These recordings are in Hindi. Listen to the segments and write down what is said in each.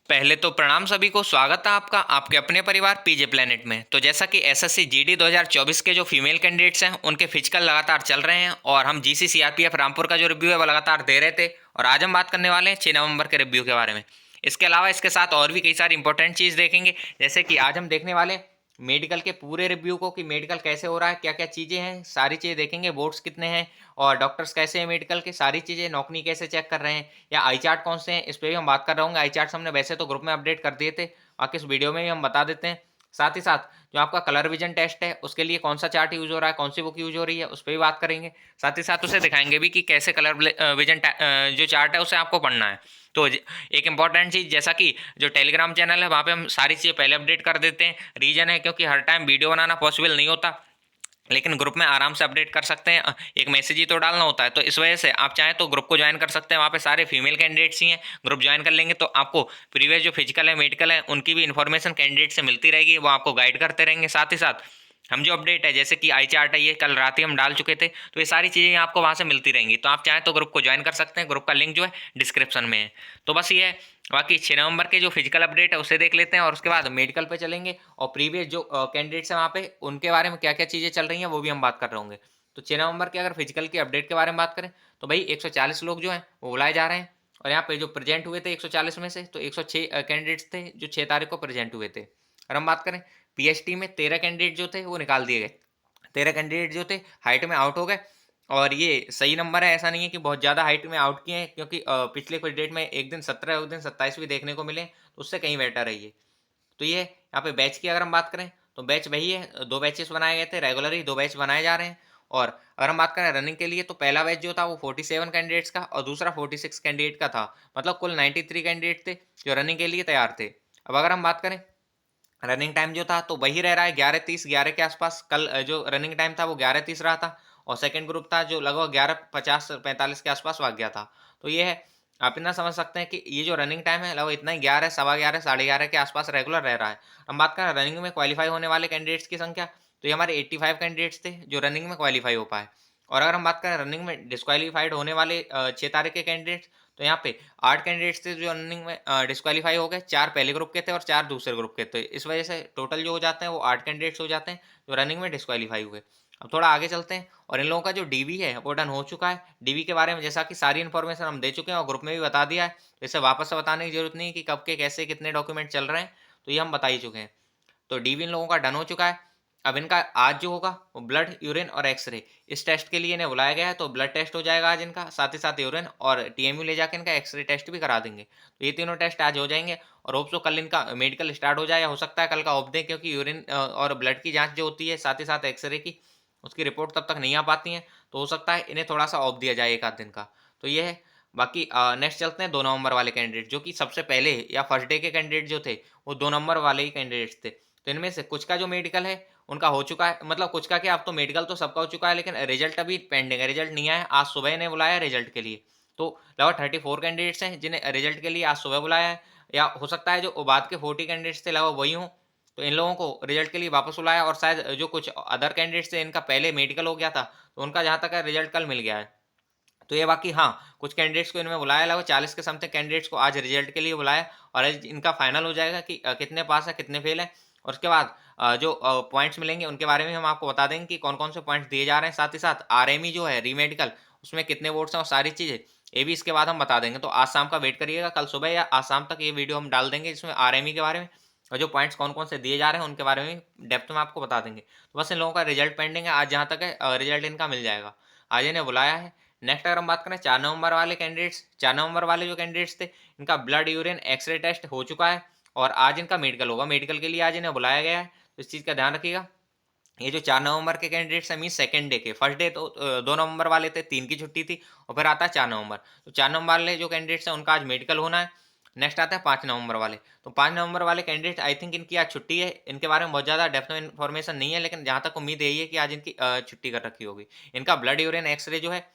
पहले तो प्रणाम सभी को, स्वागत है आपका आपके अपने परिवार पीजे प्लेनेट में। तो जैसा कि एसएससी जीडी 2024 के जो फीमेल कैंडिडेट्स हैं उनके फिजिकल लगातार चल रहे हैं और हम जीसी सीआरपीएफ रामपुर का जो रिव्यू है वो लगातार दे रहे थे। और आज हम बात करने वाले हैं 6 नवंबर के रिव्यू के बारे में। इसके अलावा इसके साथ और भी कई सारी इंपॉर्टेंट चीज़ देखेंगे, जैसे कि आज हम देखने वाले हैं मेडिकल के पूरे रिव्यू को कि मेडिकल कैसे हो रहा है, क्या क्या चीज़ें हैं, सारी चीज़ें देखेंगे। बोर्ड्स कितने हैं और डॉक्टर्स कैसे हैं मेडिकल के, सारी चीज़ें, नौकरी कैसे चेक कर रहे हैं या आई चार्ट कौन से हैं, इस पर भी हम बात कर रहे होंगे। आई चार्ट हमने वैसे तो ग्रुप में अपडेट कर दिए थे, बाकी इस वीडियो में भी हम बता देते हैं। साथ ही साथ जो आपका कलर विजन टेस्ट है उसके लिए कौन सा चार्ट यूज हो रहा है, कौन सी बुक यूज हो रही है, उस पर भी बात करेंगे। साथ ही साथ उसे दिखाएंगे भी कि कैसे कलर विजन जो चार्ट है उसे आपको पढ़ना है। तो एक इंपॉर्टेंट चीज़, जैसा कि जो टेलीग्राम चैनल है वहाँ पे हम सारी चीज़ें पहले अपडेट कर देते हैं। रीजन है क्योंकि हर टाइम वीडियो बनाना पॉसिबल नहीं होता, लेकिन ग्रुप में आराम से अपडेट कर सकते हैं। एक मैसेज ही तो डालना होता है, तो इस वजह से आप चाहें तो ग्रुप को ज्वाइन कर सकते हैं। वहाँ पे सारे फीमेल कैंडिडेट्स ही हैं। ग्रुप ज्वाइन कर लेंगे तो आपको प्रीवियस जो फिजिकल है, मेडिकल है, उनकी भी इन्फॉर्मेशन कैंडिडेट से मिलती रहेगी, वो आपको गाइड करते रहेंगे। साथ ही साथ हम जो अपडेट है, जैसे कि आई चार्ट है, ये कल रात ही हम डाल चुके थे, तो ये सारी चीज़ें आपको वहाँ से मिलती रहेंगी। तो आप चाहें तो ग्रुप को ज्वाइन कर सकते हैं, ग्रुप का लिंक जो है डिस्क्रिप्शन में है। तो बस ये है। बाकी 6 नवंबर के जो फिजिकल अपडेट है उसे देख लेते हैं और उसके बाद मेडिकल पे चलेंगे और प्रीवियस जो कैंडिडेट्स हैं वहाँ पे उनके बारे में क्या क्या चीज़ें चल रही हैं वो भी हम बात कर रहे होंगे। तो 6 नवंबर के अगर फिजिकल की अपडेट के बारे में बात करें तो भाई 140 लोग जो हैं वो बुलाए जा रहे हैं। और यहाँ पे जो प्रेजेंट हुए थे 140 में से, तो 106 कैंडिडेट्स थे जो 6 तारीख को प्रेजेंट हुए थे। और हम बात करें पीएचटी में 13 कैंडिडेट जो थे वो निकाल दिए गए। 13 कैंडिडेट जो थे हाइट में आउट हो गए। और ये सही नंबर है, ऐसा नहीं है कि बहुत ज़्यादा हाइट में आउट किए हैं, क्योंकि पिछले कुछ डेट में एक दिन 17 एक दिन 27 भी देखने को मिले, तो उससे कहीं बेटर है ये। तो ये यहाँ पे बैच की अगर हम बात करें तो बैच वही है, 2 बैचेस बनाए गए थे, रेगुलर ही 2 बैच बनाए जा रहे हैं। और अगर हम बात करें रनिंग के लिए तो पहला बैच जो था वो 47 कैंडिडेट्स का और दूसरा 46 कैंडिडेट का था। मतलब कुल 93 कैंडिडेट थे जो रनिंग के लिए तैयार थे। अब अगर हम बात करें रनिंग टाइम जो था तो वही रह रहा है 11:30 11 के आसपास। कल जो रनिंग टाइम था वो 11:30 रहा था और सेकंड ग्रुप था जो लगभग 11:50 45 के आसपास भाग गया था। तो ये है, आप इतना समझ सकते हैं कि ये जो रनिंग टाइम है लगभग इतना ही 11 सवा 11 साढ़े 11 के आसपास रेगुलर रह रहा है। हम बात करें रनिंग में क्वालिफाई होने वाले कैंडिडेट्स की संख्या, तो ये हमारे 85 कैंडिडेट्स थे जो रनिंग में क्वालिफाई हो पाए। और अगर हम बात करें रनिंग में डिस्क्वालीफाइड होने वाले 6 तारीख के कैंडिडेट्स, तो यहाँ पे 8 कैंडिडेट्स थे जो रनिंग में डिस्क्वालीफाई हो गए। 4 पहले ग्रुप के थे और 4 दूसरे ग्रुप के थे। इस वजह से टोटल जो हो जाते हैं वो 8 कैंडिडेट्स हो जाते हैं जो रनिंग में डिस्क्वालीफाई हुए। अब थोड़ा आगे चलते हैं और इन लोगों का जो डीवी है वो डन हो चुका है। डीवी के बारे में जैसा कि सारी इन्फॉर्मेशन हम दे चुके हैं और ग्रुप में भी बता दिया है, तो इसे वापस से बताने की जरूरत नहीं कि कब के कैसे कितने डॉक्यूमेंट चल रहे हैं, तो ये हम बता ही चुके हैं। तो डीवी इन लोगों का डन हो चुका है। अब इनका आज जो होगा वो ब्लड, यूरिन और एक्सरे, इस टेस्ट के लिए इन्हें बुलाया गया है। तो ब्लड टेस्ट हो जाएगा आज इनका, साथ ही साथ यूरिन और टीएमयू ले जाकर इनका एक्सरे टेस्ट भी करा देंगे। तो ये तीनों टेस्ट आज हो जाएंगे और होप सो कल इनका मेडिकल स्टार्ट हो जाए, या हो सकता है कल का ऑफ दें, क्योंकि यूरिन और ब्लड की जाँच जो होती है साथ ही साथ एक्सरे की, उसकी रिपोर्ट तब तक नहीं आ पाती है, तो हो सकता है इन्हें थोड़ा सा ऑफ दिया जाए एक आध दिन का। तो ये है। बाकी नेक्स्ट चलते हैं 2 नवंबर वाले कैंडिडेट, जो कि सबसे पहले या फर्स्ट डे के कैंडिडेट जो थे वो 2 नंबर वाले ही कैंडिडेट्स थे। तो इनमें से कुछ का जो मेडिकल है उनका हो चुका है, मतलब कुछ का क्या, अब तो मेडिकल तो सबका हो चुका है, लेकिन रिजल्ट अभी पेंडिंग है, रिजल्ट नहीं आया। आज सुबह इन्हें बुलाया है रिजल्ट के लिए। तो लगभग 34 कैंडिडेट्स हैं जिन्हें रिजल्ट के लिए आज सुबह बुलाया है, या हो सकता है जो बाद के 40 कैंडिडेट्स थे लगभग वही हों। तो इन लोगों को रिजल्ट के लिए वापस बुलाया, और शायद जो कुछ अदर कैंडिडेट्स थे इनका पहले मेडिकल हो गया था, तो उनका जहाँ तक है रिजल्ट कल मिल गया है। तो ये बाकी हाँ, कुछ कैंडिडेट्स को इनमें बुलाया, लगभग 40 के समथिंग कैंडिडेट्स को आज रिजल्ट के लिए बुलाया, और आज इनका फाइनल हो जाएगा कि कितने पास है कितने फेल है। और उसके बाद जो पॉइंट्स मिलेंगे उनके बारे में हम आपको बता देंगे कि कौन कौन से पॉइंट्स दिए जा रहे हैं। साथ ही साथ आरएमई जो है रीमेडिकल, उसमें कितने वोट्स हैं और सारी चीज़ें ये भी इसके बाद हम बता देंगे। तो आज शाम का वेट करिएगा, कल सुबह या आज शाम तक ये वीडियो हम डाल देंगे जिसमें आरएमई के बारे में और जो पॉइंट्स कौन कौन से दिए जा रहे हैं उनके बारे में डेप्थ में आपको बता देंगे। तो बस इन लोगों का रिजल्ट पेंडिंग है, आज जहाँ तक है रिजल्ट इनका मिल जाएगा। आज इन्हें बुलाया है। नेक्स्ट अगर हम बात करें 4 नवंबर वाले कैंडिडेट्स, 4 नवंबर वाले जो कैंडिडेट्स थे इनका ब्लड, यूरिन, एक्सरे टेस्ट हो चुका है और आज इनका मेडिकल होगा। मेडिकल के लिए आज इन्हें बुलाया गया है, तो इस चीज़ का ध्यान रखिएगा। ये जो 4 नवंबर के कैंडिडेट्स हैं मीन सेकंड डे के, फर्स्ट डे तो 2 नवंबर वाले थे, 3 की छुट्टी थी, और फिर आता है 4 नवंबर। तो 4 नवंबर वाले जो कैंडिडेट्स हैं उनका आज मेडिकल होना है। नेक्स्ट आता है 5 नवंबर वाले। तो 5 नवंबर वाले कैंडिडेट आई थिंक इनकी आज छुट्टी है। इनके बारे में बहुत ज़्यादा डेप्थ में इन्फॉर्मेशन नहीं है, लेकिन जहाँ तक उम्मीद यही है कि आज इनकी छुट्टी कर रखी होगी। इनका ब्लड, यूरिन, एक्सरे जो है,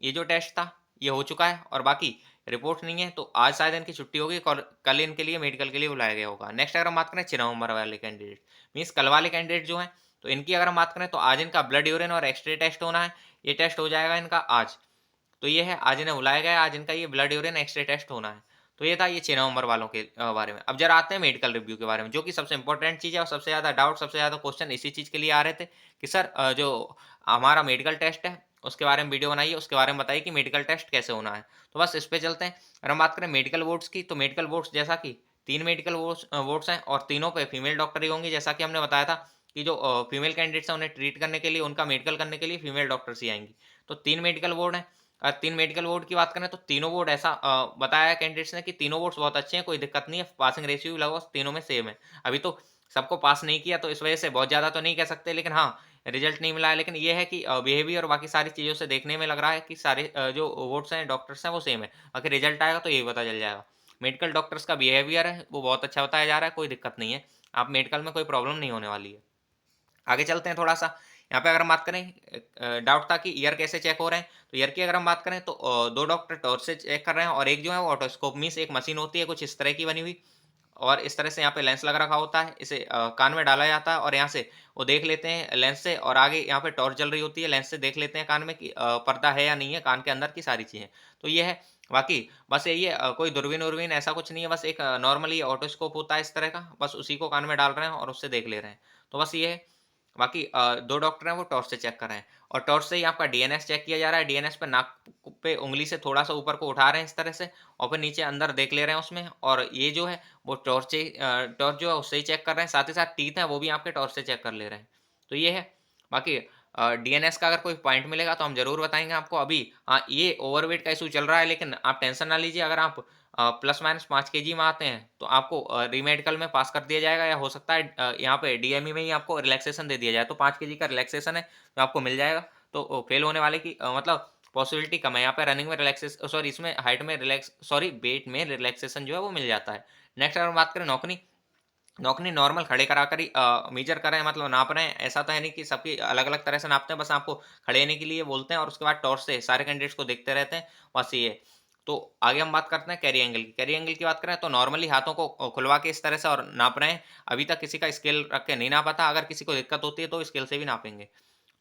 ये जो टेस्ट था ये हो चुका है और बाकी रिपोर्ट नहीं है, तो आज शायद इनकी छुट्टी होगी और कल इनके लिए मेडिकल के लिए बुलाया गया होगा। नेक्स्ट अगर हम बात करें 6 नवंबर वाले कैंडिडेट, मीन्स कल वाले कैंडिडेट जो हैं, तो इनकी अगर हम बात करें तो आज इनका ब्लड, यूरिन और एक्सरे टेस्ट होना है। ये टेस्ट हो जाएगा इनका आज। तो ये है, आज इन्हें बुलाया गया है, आज इनका ये ब्लड, यूरिन, एक्सरे टेस्ट होना है। तो ये था ये 6 नवंबर वालों के बारे में। अब जरा आते हैं मेडिकल रिव्यू के बारे में, जो कि सबसे इंपॉर्टेंट चीज़ है और सबसे ज़्यादा डाउट, सबसे ज़्यादा क्वेश्चन इसी चीज़ के लिए आ रहे थे कि सर जो हमारा मेडिकल टेस्ट है उसके बारे में वीडियो बनाइए, उसके बारे में बताइए कि मेडिकल टेस्ट कैसे होना है। तो बस इस पे चलते हैं। अगर हम बात करें मेडिकल बोर्ड्स की, तो मेडिकल बोर्ड्स जैसा कि 3 मेडिकल बोर्ड्स हैं और तीनों पे फीमेल डॉक्टर ही होंगी। जैसा कि हमने बताया था कि जो फीमेल कैंडिडेट्स हैं उन्हें ट्रीट करने के लिए, उनका मेडिकल करने के लिए फीमेल डॉक्टर्स ही आएँगी। तो 3 मेडिकल बोर्ड हैं। 3 मेडिकल बोर्ड की बात करें तो तीनों बोर्ड ऐसा बताया है कैंडिडेट्स ने कि तीनों बोर्ड्स बहुत अच्छे हैं, कोई दिक्कत नहीं है, पासिंग रेशियो भी लगभग तीनों में सेम है। अभी तो सबको पास नहीं किया तो इस वजह से बहुत ज़्यादा तो नहीं कह सकते, लेकिन हाँ, रिजल्ट नहीं मिला है। लेकिन ये है कि बिहेवियर और बाकी सारी चीज़ों से देखने में लग रहा है कि सारे जो बोर्ड्स हैं, डॉक्टर्स हैं, वो सेम है। बाकी रिजल्ट आएगा तो यही पता चल जाएगा। मेडिकल डॉक्टर्स का बिहेवियर है वो बहुत अच्छा बताया जा रहा है, कोई दिक्कत नहीं है। आप मेडिकल में कोई प्रॉब्लम नहीं होने वाली है। आगे चलते हैं थोड़ा-सा। यहाँ पे अगर हम बात करें डाउट था कि ईयर कैसे चेक हो रहे हैं, तो ईयर की अगर हम बात करें तो 2 डॉक्टर टॉर्च से चेक कर रहे हैं और एक जो है वो ऑटोस्कोप मीन्स एक मशीन होती है कुछ इस तरह की बनी हुई और इस तरह से यहाँ पे लेंस लगा रखा होता है। इसे कान में डाला जाता है और यहाँ से वो देख लेते हैं लेंस से और आगे यहाँ पे टॉर्च जल रही होती है, लेंस से देख लेते हैं कान में कि पर्दा है या नहीं है, कान के अंदर की सारी चीज़ें। तो ये है, बाकी बस यही है कोई दूरबीन-वूरबीन ऐसा कुछ नहीं है, बस एक नॉर्मली ऑटोस्कोप होता है इस तरह का, बस उसी को कान में डाल रहे हैं और उससे देख ले रहे हैं। तो बस ये है। बाकी 2 डॉक्टर हैं वो टॉर्च से चेक कर रहे हैं और टॉर्च से ही आपका डीएनएस चेक किया जा रहा है। डीएनएस पे नाक पे उँगली से थोड़ा-सा ऊपर को उठा रहे हैं इस तरह से और फिर नीचे अंदर देख ले रहे हैं उसमें और ये जो है वो टॉर्च जो है उससे ही चेक कर रहे हैं। साथ ही साथ टीथ हैं वो भी आपके टॉर्च से चेक कर ले रहे हैं। तो ये है। बाकी डीएनएस का अगर कोई पॉइंट मिलेगा तो हम ज़रूर बताएँगे आपको। अभी हाँ, ये ओवरवेट का इश्यू चल रहा है लेकिन आप टेंशन ना लीजिए। अगर आप प्लस माइनस 5 केजी में आते हैं तो आपको री-मेडिकल में पास कर दिया जाएगा या हो सकता है यहाँ पे डीएमई में ही आपको रिलैक्सेशन दे दिया जाए। तो 5 केजी का रिलैक्सेशन है जो आपको मिल जाएगा। तो फेल होने वाले की मतलब पॉसिबिलिटी कम है। यहाँ पे रनिंग में सॉरी इसमें हाइट में वेट में रिलैक्सेशन जो है वो मिल जाता है। नेक्स्ट अगर हम बात करें नौकरी, नौकरी नॉर्मल खड़े कराकर ही मेजर कर रहे हैं मतलब नाप रहे हैं। ऐसा तो है नहीं कि सबकी अलग-अलग तरह से नापते हैं, बस आपको खड़े रहने के लिए बोलते हैं और उसके बाद टॉर्च से सारे कैंडिडेट्स को देखते रहते हैं, बस ये है। तो आगे हम बात करते हैं कैरी एंगल की। कैरी एंगल की बात करें तो नॉर्मली हाथों को खुलवा के इस तरह से और नाप रहे हैं। अभी तक किसी का स्केल रख के नहीं नापा था, अगर किसी को दिक्कत होती है तो स्केल से भी नापेंगे।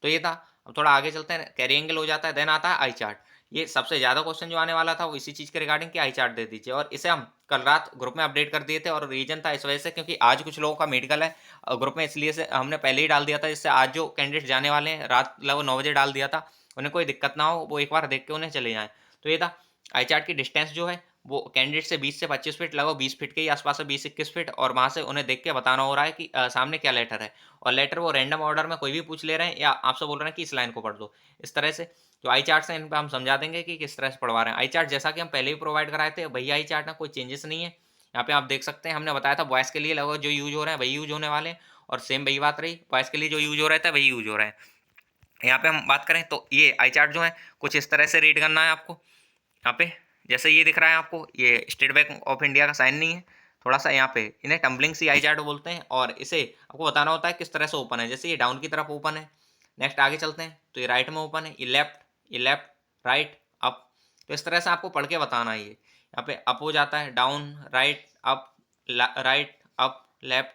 तो ये था। अब थोड़ा आगे चलते हैं, कैरी एंगल हो जाता है, देन आता है आई चार्ट। ये सबसे ज़्यादा क्वेश्चन जो आने वाला था वो इसी चीज़ के रिगार्डिंग कि आई चार्ट दे दीजिए और इसे हम कल रात ग्रुप में अपडेट कर दिए थे और रीज़न था इस वजह से क्योंकि आज कुछ लोगों का मेडिकल है ग्रुप में, इसलिए से हमने पहले ही डाल दिया था जिससे आज जो कैंडिडेट जाने वाले हैं रात लगभग 9 बजे डाल दिया था, उन्हें कोई दिक्कत ना हो, वो एक बार देख के उन्हें चले जाएँ। तो ये था। आई चार्ट की डिस्टेंस जो है वो कैंडिडेट से 20 से 25 फीट, लगभग 20 फीट के ही आसपास है, 20-21 फीट और वहाँ से उन्हें देख के बताना हो रहा है कि सामने क्या लेटर है और लेटर वो रैंडम ऑर्डर में कोई भी पूछ ले रहे हैं या आपसे बोल रहे हैं कि इस लाइन को पढ़ दो। इस तरह से जो आई चार्ट्स हैं इन पे हम समझा देंगे कि किस तरह से पढ़वा रहे हैं। आई चार्ट जैसा कि हम पहले ही प्रोवाइड कराए थे, वही आई चार्ट है, कोई चेंजेस नहीं है। यहाँ पे आप देख सकते हैं हमने बताया था बॉयज़ के लिए लगभग जो यूज़ हो रहे हैं वही यूज़ होने वाले हैं और सेम वही बात रही, बॉयज़ के लिए जो यूज़ हो रहा था वही यूज़ हो रहा है। यहाँ पे हम बात करें तो ये आई चार्ट जो है कुछ इस तरह से रीड करना है आपको। यहाँ पे जैसे ये दिख रहा है आपको, ये स्टेट बैंक ऑफ इंडिया का साइन नहीं है, थोड़ा-सा यहाँ पे इन्हें टम्बलिंग सी आई चार्ट बोलते हैं और इसे आपको बताना होता है किस तरह से ओपन है। जैसे ये डाउन की तरफ ओपन है। नेक्स्ट आगे चलते हैं, तो ये राइट में ओपन है, ये लेफ्ट, राइट, अप। तो इस तरह से आपको पढ़ के बताना है ये। यहाँ पे अप हो जाता है, down, right, up, right, up, left,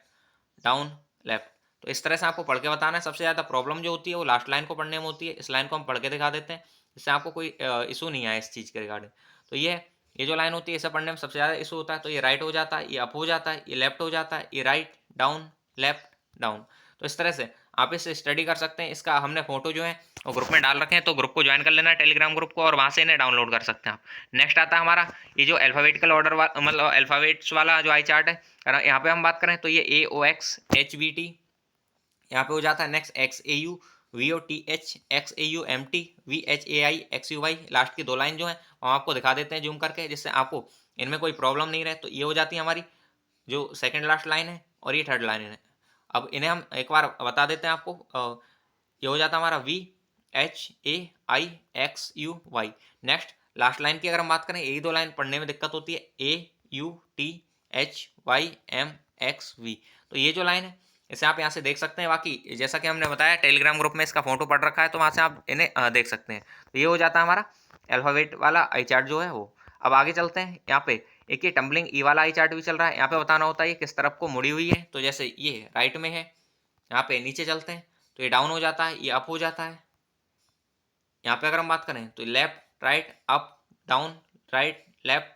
down, left. तो इस तरह से आपको पढ़ के बताना है। सबसे ज़्यादा प्रॉब्लम जो होती है वो लास्ट लाइन को पढ़ने में होती है। इस लाइन को हम पढ़ के दिखा देते हैं, जिससे आपको कोई इश्यू नहीं आए इस चीज़ के रिगार्डिंग। तो ये है, ये जो लाइन होती है इसे पढ़ने में सबसे ज़्यादा इश्यू होता है। तो ये राइट हो जाता है, ये अप हो जाता है, ये लेफ्ट हो जाता है, ये राइट, डाउन, लेफ्ट, डाउन। तो इस तरह से आप इसे स्टडी कर सकते हैं। इसका हमने फ़ोटो जो है वो ग्रुप में डाल रखे हैं, तो ग्रुप को ज्वाइन कर लेना है, टेलीग्राम ग्रुप को, और वहाँ से इन्हें डाउनलोड कर सकते हैं आप। नेक्स्ट आता है हमारा ये जो अल्फ़ाबेटिकल ऑर्डर मतलब अल्फ़ाबेट्स वाला जो आई चार्ट है। यहाँ पे हम बात करें तो ये AOX, HVT यहाँ पे हो जाता है। Next XAU, VOTH, XAUMT, VHAI, XUY, last की 2 लाइन जो है हम आपको दिखा देते हैं जूम करके, जिससे आपको इनमें कोई प्रॉब्लम नहीं रहे। तो ये हो जाती है हमारी जो सेकंड लास्ट लाइन है और ये थर्ड लाइन है। अब इन्हें हम एक बार बता देते हैं आपको। ये हो जाता है हमारा VHAIXUY। नेक्स्ट लास्ट लाइन की अगर हम बात करें, यही 2 लाइन पढ़ने में दिक्कत होती है, AUTHYMXV। तो ये जो लाइन है इसे आप यहाँ से देख सकते हैं। बाकी जैसा कि हमने बताया टेलीग्राम ग्रुप में इसका फोटो पड़ रखा है, तो वहाँ से आप इन्हें देख सकते हैं। तो ये हो जाता है हमारा अल्फ़ाबेट वाला आई चार्ट जो है वो। अब आगे चलते हैं, यहाँ पे एक ये टम्बलिंग ई वाला आई चार्ट भी चल रहा है। यहाँ पे बताना होता है ये किस तरफ को मुड़ी हुई है। तो जैसे ये राइट में है, यहाँ पे नीचे चलते हैं तो ये डाउन हो जाता है, ये अप हो जाता है। यहाँ पे अगर हम बात करें तो left, right, up, down, right, left,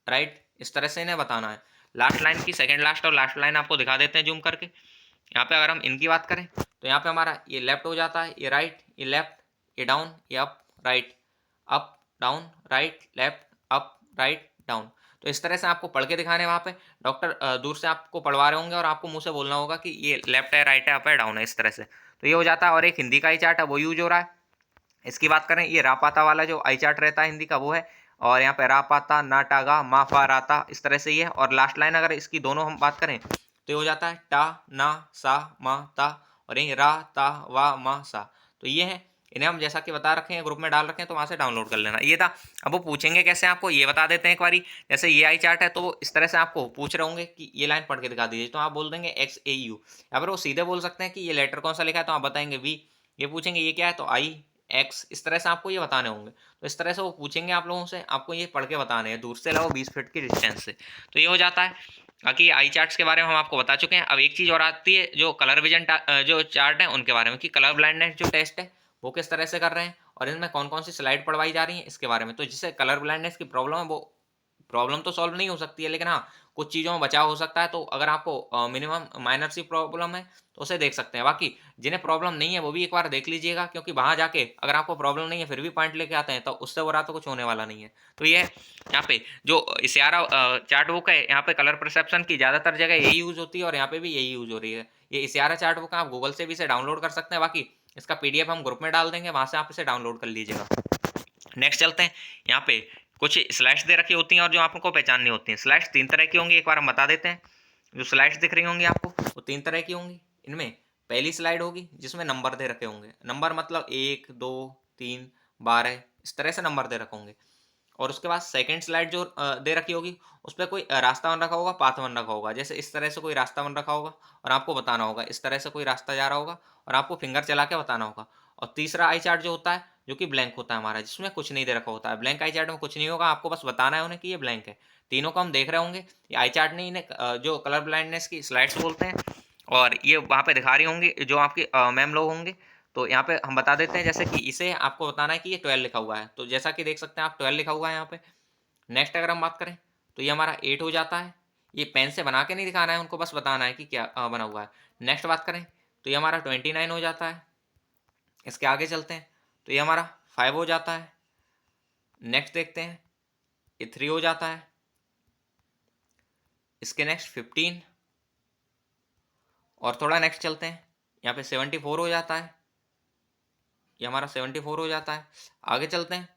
right, इस तरह से इन्हें बताना है। लास्ट लाइन की सेकंड लास्ट और लास्ट लाइन आपको दिखा देते हैं जूम करके। यहाँ पे अगर हम इनकी बात करें तो यहाँ पे हमारा ये लेफ्ट हो जाता है, ये राइट, ये लेफ्ट, ये डाउन, ये up down, right left, up write down. तो इस तरह से आपको पढ़ के दिखाने वहाँ पे डॉक्टर दूर से आपको पढ़वा रहे होंगे और आपको मुंह से बोलना होगा कि ये लेफ्ट है, राइट है, अप है, डाउन है, इस तरह से। तो ये हो जाता है। और एक हिंदी का ही चार्ट है वो यूज हो रहा है। इसकी बात करें, ये रापाता वाला जो आई चार्ट रहता है हिंदी का वो है। और यहाँ पे रापाता, नाटागा, माफा, राता, इस तरह से ये है। और लास्ट लाइन अगर इसकी दोनों हम बात करें तो ये हो जाता है टा ना सा मा ता, और यही रा ता वा मा सा। तो ये है। इन्हें हम जैसा कि बता रखे हैं, ग्रुप में डाल रखे हैं, तो वहाँ से डाउनलोड कर लेना। ये था। अब वो पूछेंगे कैसे आपको, ये बता देते हैं एक बारी। जैसे ये आई चार्ट है तो वो इस तरह से आपको पूछ रहे होंगे कि ये लाइन पढ़ के दिखा दीजिए, तो आप बोल देंगे XAU। या फिर वो सीधे बोल सकते हैं कि ये लेटर कौन सा लिखा है, तो आप बताएंगे V। ये पूछेंगे ये क्या है, तो I X। इस तरह से आपको ये बताने होंगे। तो इस तरह से वो पूछेंगे आप लोगों से, आपको ये पढ़ के बताने हैं दूर से, लगो 20 फीट की डिस्टेंस से। तो ये हो जाता है। बाकी आई चार्ट्स के बारे में हम आपको बता चुके हैं। अब एक चीज़ और आती है जो कलर विजन जो चार्ट है उनके बारे में, कि कलर ब्लाइंडनेस जो टेस्ट है वो किस तरह से कर रहे हैं और इनमें कौन कौन सी स्लाइड पढ़वाई जा रही है, इसके बारे में। तो जिससे कलर ब्लाइंडनेस की प्रॉब्लम है वो प्रॉब्लम तो सॉल्व नहीं हो सकती है, लेकिन हाँ कुछ चीज़ों में बचाव हो सकता है। तो अगर आपको मिनिमम माइनर सी प्रॉब्लम है तो उसे देख सकते हैं। बाकी जिन्हें प्रॉब्लम नहीं है वो भी एक बार देख लीजिएगा, क्योंकि वहाँ जाके अगर आपको प्रॉब्लम नहीं है फिर भी पॉइंट लेके आते हैं तो उससे बुरा तो कुछ होने वाला नहीं है। तो ये यहाँ पे जो इशारा चार्ट बुक है, यहाँ पे कलर परसेप्शन की ज़्यादातर जगह यही यूज़ होती है और यहाँ पे भी यही यूज़ हो रही है। ये इशारा चार्ट बुक है, आप गूगल से भी इसे डाउनलोड कर सकते हैं। बाकी इसका PDF हम ग्रुप में डाल देंगे, वहाँ से आप इसे डाउनलोड कर लीजिएगा। नेक्स्ट चलते हैं। यहाँ पे कुछ स्लाइड्स दे रखी होती हैं और जो आपको पहचाननी होती हैं। स्लाइड्स 3 तरह की होंगी, एक बार हम बता देते हैं। जो स्लाइड्स दिख रही होंगी आपको वो 3 तरह की होंगी। इनमें पहली स्लाइड होगी जिसमें नंबर दे रखे होंगे। नंबर मतलब 1 2 3 12 इस तरह से नंबर दे रखे होंगे। और उसके बाद सेकंड स्लाइड जो दे रखी होगी उस पर कोई रास्ता बन रखा होगा, पाथ बन रखा होगा। जैसे इस तरह से कोई रास्ता बन रखा होगा और आपको बताना होगा, इस तरह से कोई रास्ता जा रहा होगा और आपको फिंगर चला के बताना होगा। और तीसरा आई चार्ट जो होता है जो कि ब्लैंक होता है हमारा, जिसमें कुछ नहीं दे रखा होता है। ब्लैंक आई चार्ट में कुछ नहीं होगा, आपको बस बताना है उन्हें कि ये ब्लैंक है। तीनों को हम देख रहे होंगे। ये आई चार्ट नहीं, इन्हें जो कलर ब्लाइंडनेस की स्लाइड्स बोलते हैं। और ये वहाँ पे दिखा रही होंगी जो आपके मैम लोग होंगे। तो यहाँ पे हम बता देते हैं, जैसे कि इसे आपको बताना है कि ये 12 लिखा हुआ है, तो जैसा कि देख सकते हैं आप 12 लिखा हुआ है यहाँ पे। नेक्स्ट अगर हम बात करें तो ये हमारा 8 हो जाता है। ये पेन से बना के नहीं दिखाना है उनको, बस बताना है कि क्या बना हुआ है। नेक्स्ट बात करें तो ये हमारा 29 हो जाता है। इसके आगे चलते हैं तो ये हमारा 5 हो जाता है। नेक्स्ट देखते हैं, ये 3 हो जाता है। इसके नेक्स्ट 15 और थोड़ा नेक्स्ट चलते हैं, यहाँ पे 74 हो जाता है। ये हमारा 74 हो जाता है। आगे चलते हैं,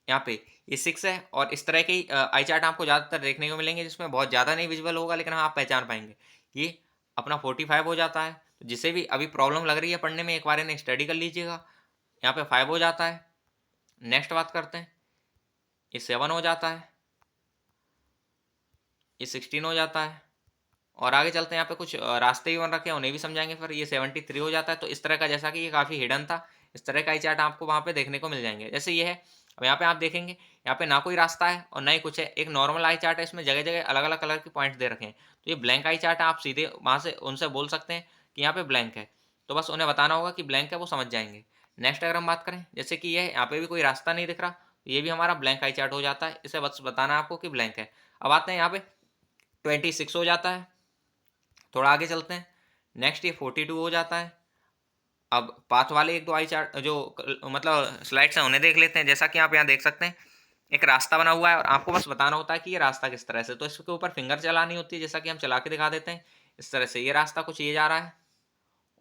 यहाँ पे ये 6 है। और इस तरह के आई चार्ट आपको ज़्यादातर देखने को मिलेंगे जिसमें बहुत ज़्यादा नहीं विजुअल होगा, लेकिन हाँ आप पहचान पाएंगे। ये अपना 45 हो जाता है। तो जिसे भी अभी प्रॉब्लम लग रही है पढ़ने में, एक बार इन्हें स्टडी कर लीजिएगा। यहाँ पे 5 हो जाता है। नेक्स्ट बात करते हैं, ये 7 हो जाता है। ये 16 हो जाता है। और आगे चलते हैं, यहाँ पे कुछ रास्ते भी बन रखे हैं, उन्हें भी समझाएंगे। फिर ये 73 हो जाता है। तो इस तरह का, जैसा कि ये काफ़ी हिडन था, इस तरह का आई चार्ट आपको वहाँ पे देखने को मिल जाएंगे। जैसे ये है, अब यहाँ पे आप देखेंगे यहाँ पे ना कोई रास्ता है और ना ही कुछ है। एक नॉर्मल आई चार्ट है, इसमें जगह जगह अलग अलग कलर के पॉइंट्स दे रखे हैं। तो ये ब्लैंक आई चार्ट है, आप सीधे वहाँ से उनसे बोल सकते हैं कि यहाँ पे ब्लैंक है, तो बस उन्हें बताना होगा कि ब्लैंक है, वो समझ जाएंगे। नेक्स्ट अगर हम बात करें, जैसे कि ये है, यहाँ पे भी कोई रास्ता नहीं दिख रहा, तो ये भी हमारा ब्लैंक आई चार्ट हो जाता है। इसे बस बताना है आपको कि ब्लैंक है। अब आते हैं यहाँ पे 26 हो जाता है। थोड़ा आगे चलते हैं, नेक्स्ट ये 42 हो जाता है। अब पाथ वाले एक दो आई चार्ट जो मतलब स्लाइड्स हैं उन्हें देख लेते हैं। जैसा कि आप यहाँ देख सकते हैं, एक रास्ता बना हुआ है और आपको बस बताना होता है कि ये रास्ता किस तरह से। तो इसके ऊपर फिंगर चलानी होती है, जैसा कि हम चला के दिखा देते हैं। इस तरह से ये रास्ता कुछ ये जा रहा है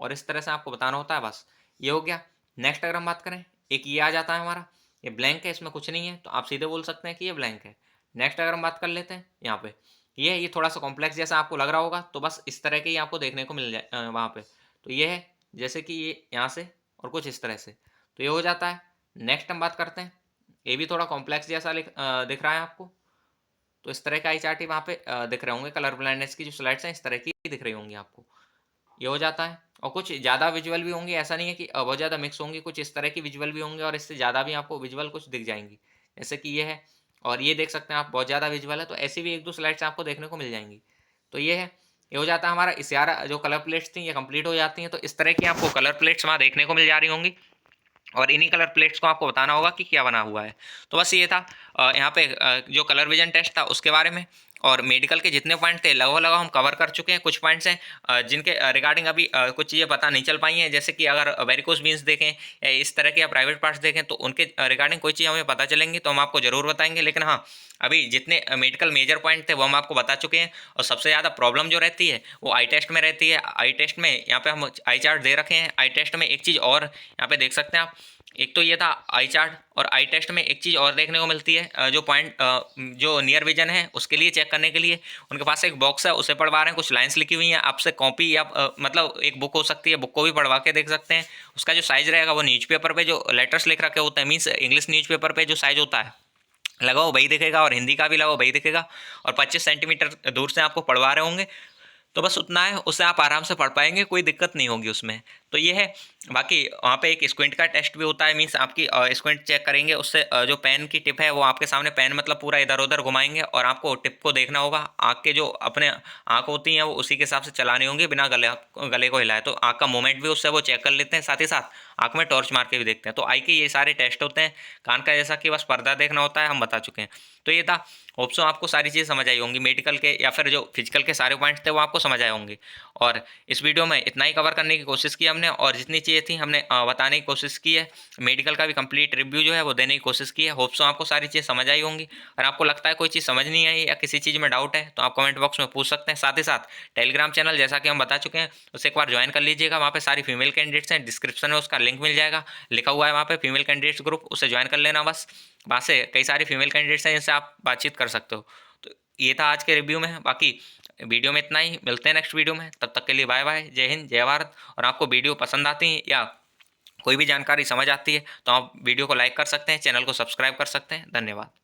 और इस तरह से आपको बताना होता है, बस ये हो गया। नेक्स्ट अगर हम बात करें, एक ये आ जाता है हमारा, ये ब्लैंक है, इसमें कुछ नहीं है, तो आप सीधे बोल सकते हैं कि ये ब्लैंक है। नेक्स्ट अगर हम बात कर लेते हैं, यहाँ पे ये थोड़ा सा कॉम्प्लेक्स जैसा आपको लग रहा होगा, तो बस इस तरह के ही आपको देखने को मिल जाए वहाँ पे। तो ये है, जैसे कि ये यहाँ से और कुछ इस तरह से, तो ये हो जाता है। नेक्स्ट हम बात करते हैं, ये भी थोड़ा कॉम्प्लेक्स जैसा दिख रहा है आपको। तो इस तरह का आई चार्ट ही वहाँ पे दिख रहे होंगे। कलर ब्लाइंडनेस की जो स्लाइड्स हैं इस तरह की दिख रही होंगी आपको। ये हो जाता है। और कुछ ज़्यादा विजुअल भी होंगी, ऐसा नहीं है कि बहुत ज़्यादा मिक्स होंगी, कुछ इस तरह की विजुअल भी होंगे और इससे ज़्यादा भी आपको विजुअल कुछ दिख जाएंगी, जैसे कि ये है। और ये देख सकते हैं आप, बहुत ज़्यादा विजुअल है, तो ऐसी भी एक दो स्लाइड्स आपको देखने को मिल जाएंगी। तो ये है, ये हो जाता है हमारा इशारा। जो कलर प्लेट्स थी ये कंप्लीट हो जाती हैं। तो इस तरह की आपको कलर प्लेट्स वहाँ देखने को मिल जा रही होंगी और इन्हीं कलर प्लेट्स को आपको बताना होगा कि क्या बना हुआ है। तो बस ये था यहाँ पे जो कलर विजन टेस्ट था उसके बारे में। और मेडिकल के जितने पॉइंट थे लगभग हम कवर कर चुके हैं। कुछ पॉइंट्स हैं जिनके रिगार्डिंग अभी कुछ चीज़ें पता नहीं चल पाई हैं, जैसे कि अगर वेरिकोस वीन्स देखें या इस तरह के या प्राइवेट पार्ट्स देखें तो उनके रिगार्डिंग कोई चीज़ हमें पता चलेंगी तो हम आपको ज़रूर बताएंगे। लेकिन हाँ, अभी जितने मेडिकल मेजर पॉइंट थे वो हम आपको बता चुके हैं। और सबसे ज़्यादा प्रॉब्लम जो रहती है वो आई टेस्ट में रहती है। आई टेस्ट में यहाँ पे हम आई चार्ट दे रखे हैं। आई टेस्ट में एक चीज़ और यहाँ पे देख सकते हैं आप, एक तो ये था आई चार्ट, और आई टेस्ट में एक चीज़ और देखने को मिलती है, जो पॉइंट जो नियर विजन है उसके लिए चेक करने के लिए उनके पास एक बॉक्स है, उसे पढ़वा रहे हैं, कुछ लाइंस लिखी हुई हैं। आपसे कॉपी या मतलब एक बुक हो सकती है, बुक को भी पढ़वा के देख सकते हैं। उसका जो साइज़ रहेगा वो न्यूज़पेपर पे जो लेटर्स लिख रखे होते हैं, मीन्स इंग्लिश न्यूज़पेपर पे जो साइज़ होता है लगाओ वही दिखेगा, और हिंदी का भी लगाओ वही दिखेगा। और 25 सेंटीमीटर दूर से आपको पढ़वा रहे होंगे, तो बस उतना है, उससे आप आराम से पढ़ पाएंगे, कोई दिक्कत नहीं होगी उसमें। तो ये है। बाकी वहाँ पे एक स्क्विंट का टेस्ट भी होता है, मीन्स आपकी स्क्विंट चेक करेंगे, उससे जो पेन की टिप है वो आपके सामने पेन मतलब पूरा इधर उधर घुमाएंगे और आपको टिप को देखना होगा। आँख के जो अपने आँख होती हैं वो उसी के हिसाब से चलानी होंगी बिना गले को हिलाए। तो आँख का मूवमेंट भी उससे वो चेक कर लेते हैं, साथ ही साथ आँख में टॉर्च मार के भी देखते हैं। तो आई के ये सारे टेस्ट होते हैं। कान का जैसा कि बस पर्दा देखना होता है, हम बता चुके हैं। तो ये था। होप सो आपको सारी चीज़ें समझ आई होंगी, मेडिकल के या फिर जो फिजिकल के सारे पॉइंट्स थे वो आपको समझ आए होंगे। और इस वीडियो में इतना ही कवर करने की कोशिश की हमने, और जितनी चीज़ें थी हमने बताने की कोशिश की है। मेडिकल का भी कंप्लीट रिव्यू जो है वो देने की कोशिश की है। होप सो आपको सारी चीज़ें समझ आई होंगी। और आपको लगता है कोई चीज़ समझ नहीं आई या किसी चीज़ में डाउट है तो आप कमेंट बॉक्स में पूछ सकते हैं। साथ ही साथ टेलीग्राम चैनल जैसा कि हम बता चुके हैं उसे एक बार ज्वाइन कर लीजिएगा। वहाँ पे सारी फीमेल कैंडिडेट्स हैं, डिस्क्रिप्शन में उसका लिंक मिल जाएगा, लिखा हुआ है वहाँ पे फीमेल कैंडिडेट्स ग्रुप, उसे ज्वाइन कर लेना बस। वहाँ से कई सारी फीमेल कैंडिडेट्स हैं जिनसे आप बातचीत कर सकते हो। तो ये था आज के रिव्यू में। बाकी वीडियो में इतना ही, मिलते हैं नेक्स्ट वीडियो में, तब तक के लिए बाय बाय, जय हिंद, जय भारत। और आपको वीडियो पसंद आती है या कोई भी जानकारी समझ आती है तो आप वीडियो को लाइक कर सकते हैं, चैनल को सब्सक्राइब कर सकते हैं। धन्यवाद।